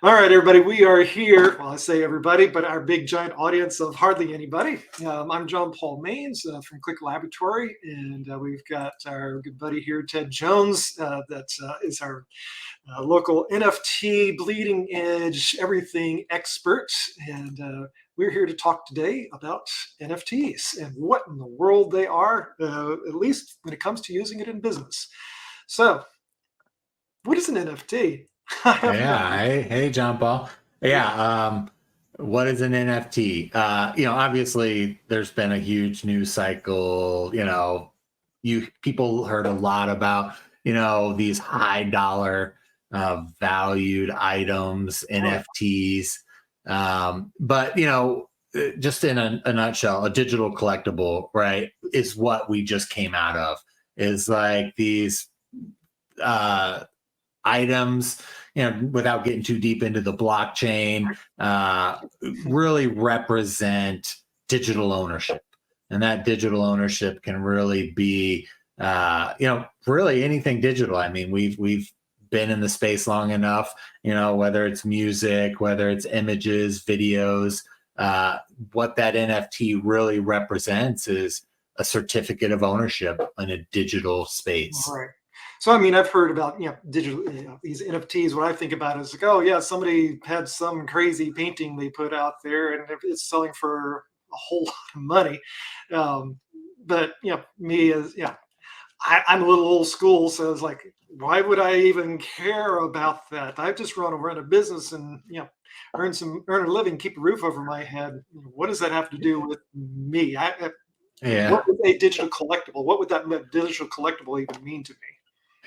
All right, everybody, we are here. Well, I say everybody, but our big giant audience of hardly anybody. I'm John Paul Maines from Click Laboratory, and we've got our good buddy here, Ted Jones, that is our local NFT bleeding edge everything expert. And we're here to talk today about NFTs and what in the world they are, at least when it comes to using it in business. So, what is an NFT? I have no Yeah. Hey, John Paul. idea. Yeah. What is an NFT? Obviously there's been a huge news cycle. You people heard a lot about, these high dollar valued items, Oh, NFTs. But just in a nutshell, a digital collectible, right, is what we just came out of. Is like these uh items, without getting too deep into the blockchain, really represent digital ownership. And that digital ownership can really be, really anything digital. I mean, we've been in the space long enough, whether it's music, whether it's images, videos, what that NFT really represents is a certificate of ownership in a digital space. right. So, I mean, I've heard about digital these NFTs. What I think about is like, oh yeah, somebody had some crazy painting they put out there, and it's selling for a whole lot of money. Um, but me as I'm a little old school, so it's like, why would I even care about that? I just want to run a business and earn a living, keep a roof over my head. What does that have to do with me? What Yeah. is a digital collectible? What would that digital collectible even mean to me?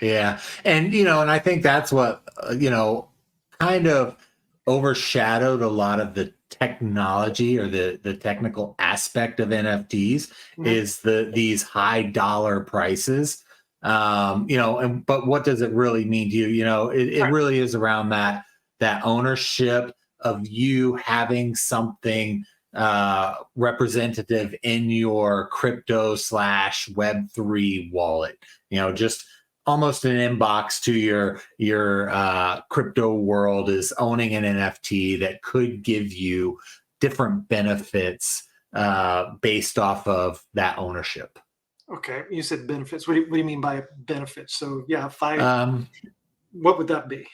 Yeah. And I think that's what, kind of overshadowed a lot of the technology or the technical aspect of NFTs Mhm. is these high dollar prices. But what does it really mean to you? It Right. really is around that ownership of you having something representative in your crypto slash web3 wallet, just almost an inbox to your crypto world is owning an NFT that could give you different benefits based off of that ownership. Okay. You said benefits. What do you mean by benefits? So yeah, if I Um, what would that be?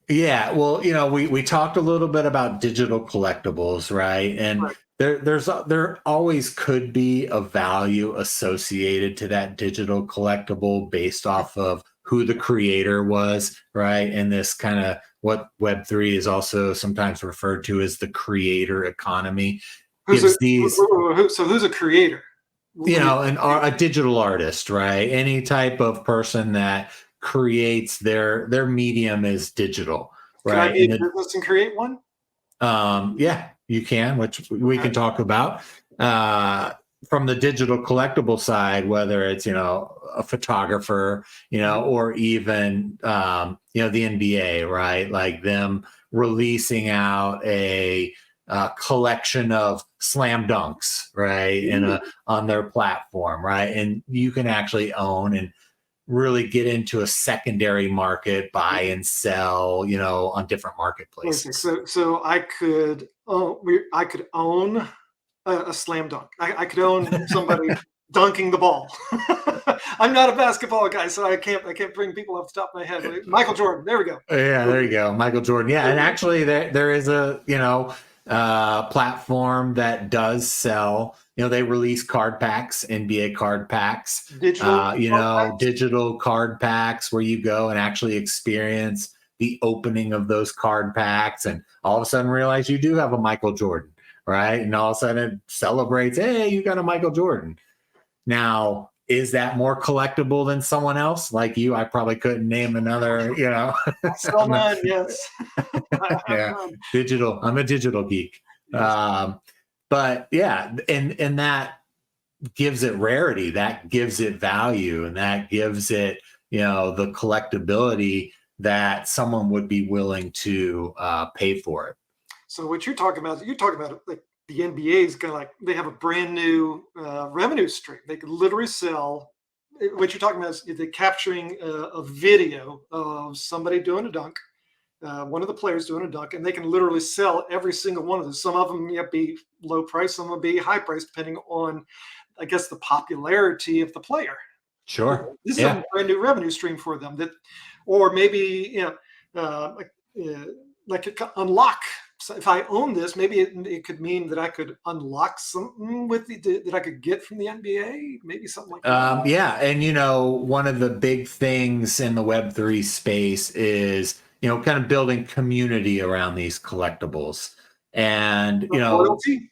Yeah, well, we talked a little bit about digital collectibles, right? And Right. there always could be a value associated to that digital collectible based off of who the creator was, right? And this kind of what Web3 is also sometimes referred to as the creator economy Who's a gives these, so who's a creator? When you a digital artist, right? Any type of person that creates their medium is digital, could I right? be a And business and create one? yeah, you can, which we Okay. can talk about. Uh, from the digital collectible side, whether it's a photographer, Mhm. or even the NBA, right? Like them releasing out a collection of slam dunks, right, Ooh. on their platform, right, and you can actually own and really get into a secondary market, buy and sell, on different Okay. marketplaces. So I could own a slam dunk. I could own somebody dunking the ball. I'm not a basketball guy, so I can't bring people off the top of my head. Like, Michael Jordan. There we go. Yeah, there you go, Michael Jordan. Yeah, and Okay. actually, there is a platform that does sell. They release card packs, NBA card packs. Digital card packs. Digital card packs where you go and actually experience the opening of those card packs, and all of a sudden realize you do have a Michael Jordan, right? And all of a sudden it celebrates, hey, you got a Michael Jordan. Now, is that more collectible than someone else like you? I probably couldn't name another, I sell mine. Yes, I have yeah, none. digital. I'm a digital geek. Yes. But yeah, and that gives it rarity, that gives it value, and that gives it, the collectability that someone would be willing to pay for it. So what you're talking about like the NBA is kind of like they have a brand new revenue stream. They could literally sell. What you're talking about is they're capturing a video of somebody doing a dunk, one of the players doing a dunk, and they can literally sell every single one of those. Some of them be low price, some will be high price, depending on, I guess, the popularity of the player. Sure. This is Yeah. a brand new revenue stream for them. That, or maybe like it could unlock. So if I own this, maybe it could mean that I could unlock something with that I could get from the NBA, maybe something like that. Yeah. And, one of the big things in the Web3 space is, kind of building community around these collectibles. And, Loyalty,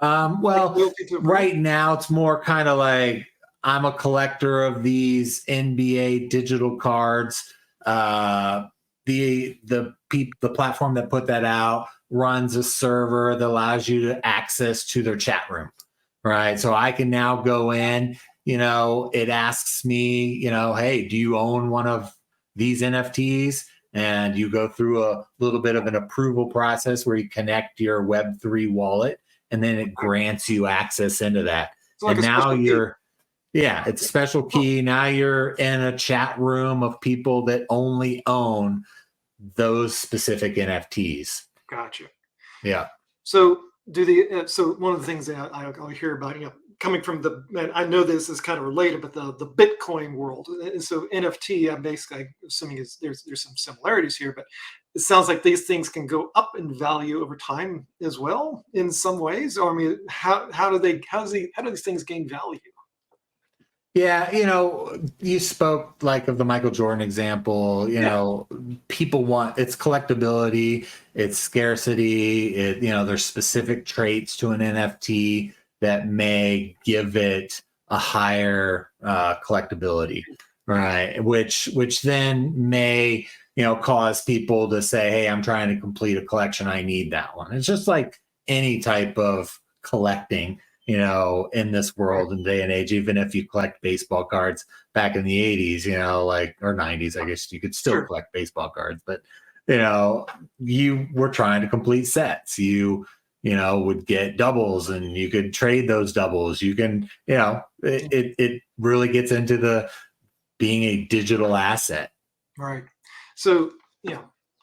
like well, loyalty to a brand. right now it's more kind of like I'm a collector of these NBA digital cards. The platform that put that out runs a server that allows you to access to their chat room, right? So I can now go in. It asks me, hey, do you own one of these NFTs? And you go through a little bit of an approval process where you connect your Web3 wallet, and then it grants you access into that. It's like And a now special you're, yeah, it's a special key. Now you're in a chat room of people that only own those specific NFTs. Gotcha. Yeah. So so one of the things that I'll hear about, coming from and I know this is kind of related, but the Bitcoin world. So NFT, I'm basically assuming there's some similarities here, but it sounds like these things can go up in value over time as well in some ways. Or I mean, how do these things gain value? Yeah, you spoke like of the Michael Jordan example. People want it's collectability, it's scarcity. There's specific traits to an NFT that may give it a higher collectability, right? Which then may cause people to say, "Hey, I'm trying to complete a collection. I need that one." It's just like any type of collecting. In this world and day and age, even if you collect baseball cards back in the 80s, or 90s, I guess you could still collect baseball cards, but, you were trying to complete sets. You would get doubles and you could trade those doubles. You can, it really gets into the being a digital asset. Right. So,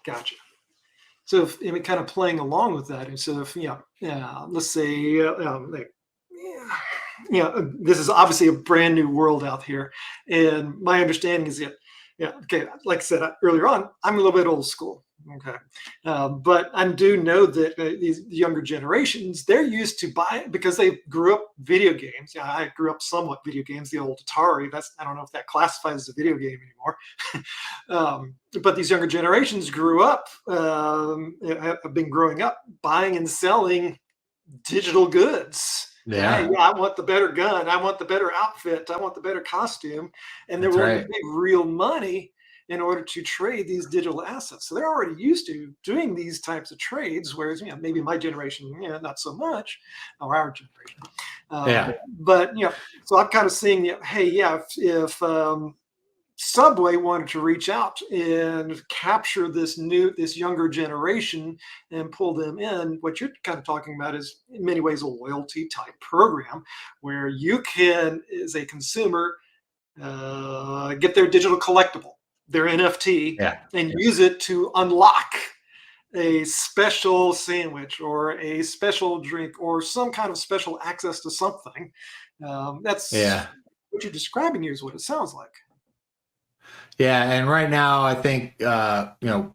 gotcha. So if kind of playing along with that, and so if, let's say, this is obviously a brand new world out here, and my understanding is that, okay, like I said earlier on, I'm a little bit old school, okay, but I do know that these younger generations, they're used to buy because they grew up video games. Yeah, I grew up somewhat video games, the old Atari. I don't know if that classifies as a video game anymore. But these younger generations grew up, have been growing up buying and selling digital goods. Yeah. Hey, I want the better gun. I want the better outfit. I want the better costume. And they're That's willing right. to pay real money in order to trade these digital assets. So they're already used to doing these types of trades, whereas maybe my generation, not so much, or our generation. Yeah. But so I'm kind of seeing, hey, if Subway wanted to reach out and capture this younger generation and pull them in. What you're kind of talking about is in many ways a loyalty type program where you can, as a consumer, get their digital collectible, their NFT, Yeah. and use it to unlock a special sandwich or a special drink or some kind of special access to something. That's what you're describing here is what it sounds like. Yeah, and right now I think Starbucks,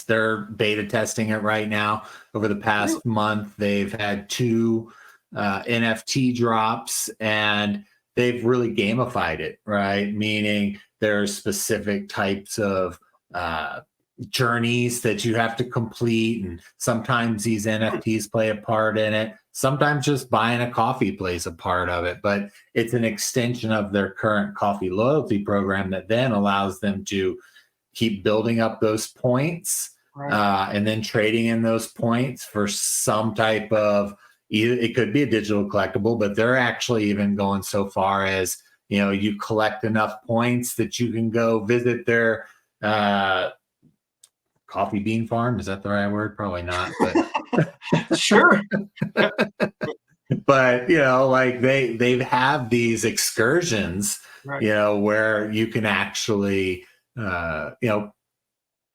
they're beta testing it right now. Over the past month, they've had 2 NFT drops, and they've really gamified it, right? Meaning there's specific types of journeys that you have to complete, and sometimes these NFTs play a part in it. Sometimes just buying a coffee plays a part of it, but it's an extension of their current coffee loyalty program that then allows them to keep building up those points, and then trading in those points for some type of, it could be a digital collectible, but they're actually even going so far as, you collect enough points that you can go visit their coffee bean farm. Is that the right word? Probably not, but sure. But like they have these excursions, where you can actually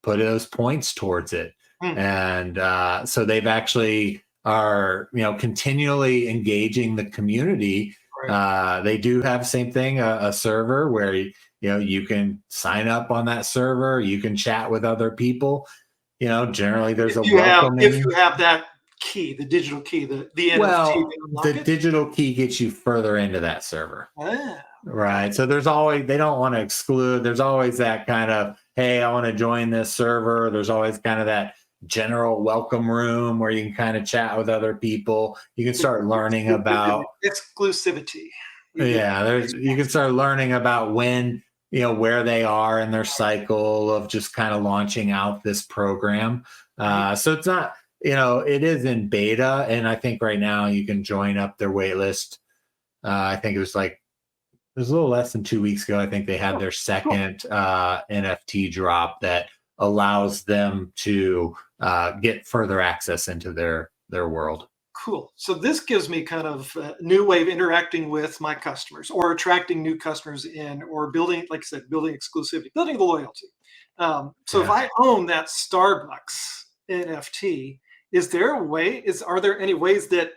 put those points towards it. Hmm. And so they've actually are, continually engaging the community. Right. They do have the same thing, a server where, you can sign up on that server, you can chat with other people. Generally there's If a you welcoming. have that key, the digital key, the NFT to Well, the unlock it. digital key gets you further into that server. Ah, okay. Right. So they don't want to exclude. There's always that kind of, hey, I want to join this server. There's always kind of that general welcome room where you can kind of chat with other people. You can start learning about, Exclusivity. You get yeah, you can start learning about when, where they are in their cycle of just kind of launching out this program. Mhm. So it's not, it is in beta. And I think right now you can join up their wait list. I think it was a little less than 2 weeks ago. I think they had Oh, their cool. second NFT drop that allows them to get further access into their world. Cool. So this gives me kind of a new way of interacting with my customers or attracting new customers in or building, like I said, building exclusivity, building the loyalty. So if Yeah. I own that Starbucks NFT, are there any ways that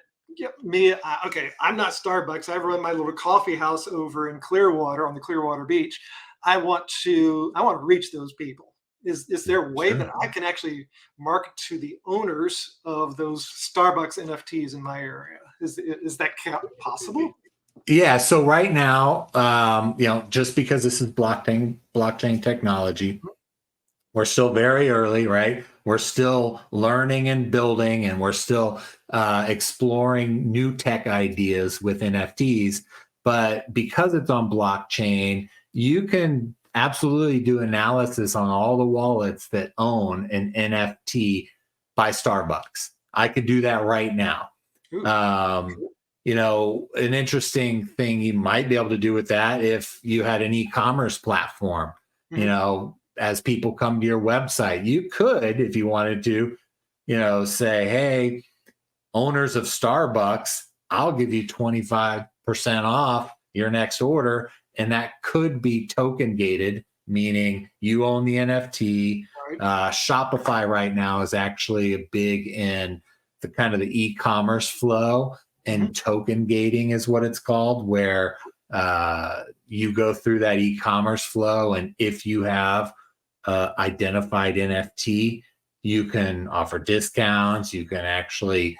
okay, I'm not Starbucks. I run my little coffee house over in Clearwater on the Clearwater Beach. I want to reach those people. Is there a way that Sure. I can actually market to the owners of those Starbucks NFTs in my area? Is that possible? Yeah. So right now, just because this is blockchain technology, we're still very early, right? We're still learning and building, and we're still exploring new tech ideas with NFTs. But because it's on blockchain, you can absolutely do analysis on all the wallets that own an NFT by Starbucks. I could do that right now. Ooh, Um, an interesting thing you might be able to do with that if you had an e-commerce platform, mhm. as people come to your website, you could, if you wanted to, say, hey, owners of Starbucks, I'll give you 25% off your next order. And that could be token gated, meaning you own the NFT. All right. Shopify right now is actually big in the kind of the e-commerce flow, Mhm. and token gating is what it's called, where you go through that e-commerce flow. And if you have identified NFT, you can offer discounts. You can actually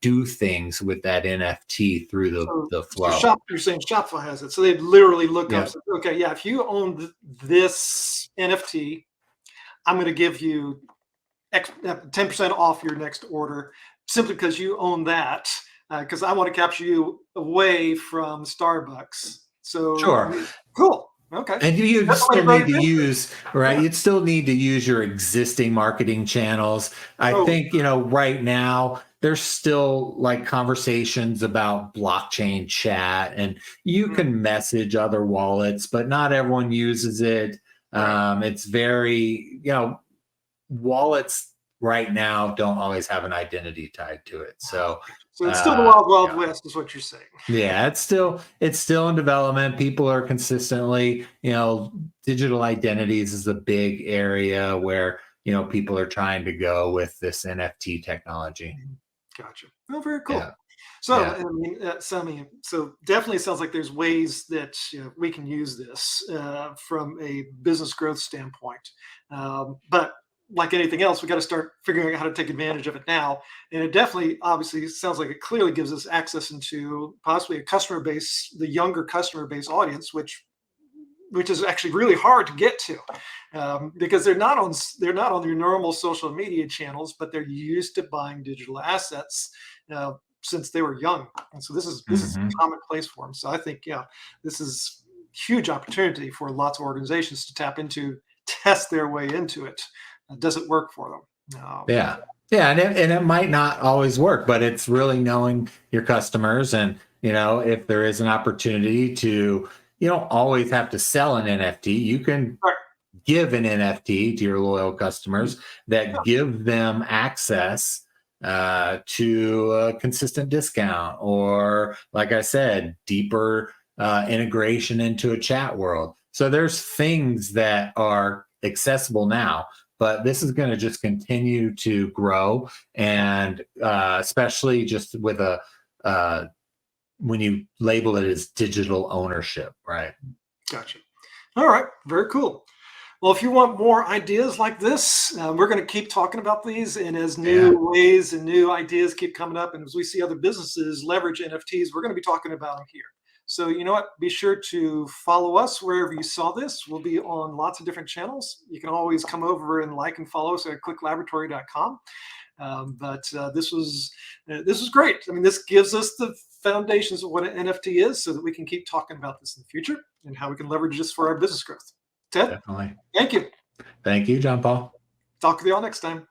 do things with that NFT through the flow. You're saying Shopify has it. So they literally look up, Yeah, say, okay, yeah, if you own this NFT, I'm going to give you 10% off your next order simply because you own that. Because I want to capture you away from Starbucks. So sure. cool. Okay. And you That's the way to still grow need your to business. use, right? Yeah. You'd still need to use your existing marketing channels. I Oh, think, right now there's still like conversations about blockchain chat, and you mm, can message other wallets, but not everyone uses it. right. It's very, wallets right now don't always have an identity tied to it. So, So it's still the wild, wild yeah. west, is what you're saying. Yeah, it's still in development. People are consistently, digital identities is a big area where, people are trying to go with this NFT technology. Mhm. Gotcha. Oh, very Yeah. cool. So, Yeah. so definitely sounds like there's ways that we can use this from a business growth standpoint. But like anything else, we got to start figuring out how to take advantage of it now. And it definitely, obviously, sounds like it clearly gives us access into possibly a customer base, the younger customer base audience, which is actually really hard to get to because they're not on your normal social media channels, but they're used to buying digital assets since they were young, and so this is Hmm. commonplace for them. So I think this is huge opportunity for lots of organizations to tap into, test their way into it. Does it work for them? Yeah. Yeah. And it might not always work, but it's really knowing your customers. And, if there is an opportunity to, you don't always have to sell an NFT. You can Right. give an NFT to your loyal Mhm. customers Yeah. that give them access to a consistent discount, or, like I said, deeper integration into a chat world. So there's things that are accessible now, but this is going to just continue to grow, and especially just with when you label it as digital ownership, right? Gotcha. All right. Very cool. Well, if you want more ideas like this, we're going to keep talking about these. And as new Yeah, ways and new ideas keep coming up, and as we see other businesses leverage NFTs, we're going to be talking about them here. So, you know what? Be sure to follow us wherever you saw this. We'll be on lots of different channels. You can always come over and like and follow us at clicklaboratory.com. But this was great. I mean, this gives us the foundations of what an NFT is, so that we can keep talking about this in the future and how we can leverage this for our business growth. Ted, definitely. thank you. Thank you, John Paul. Talk with you all next time.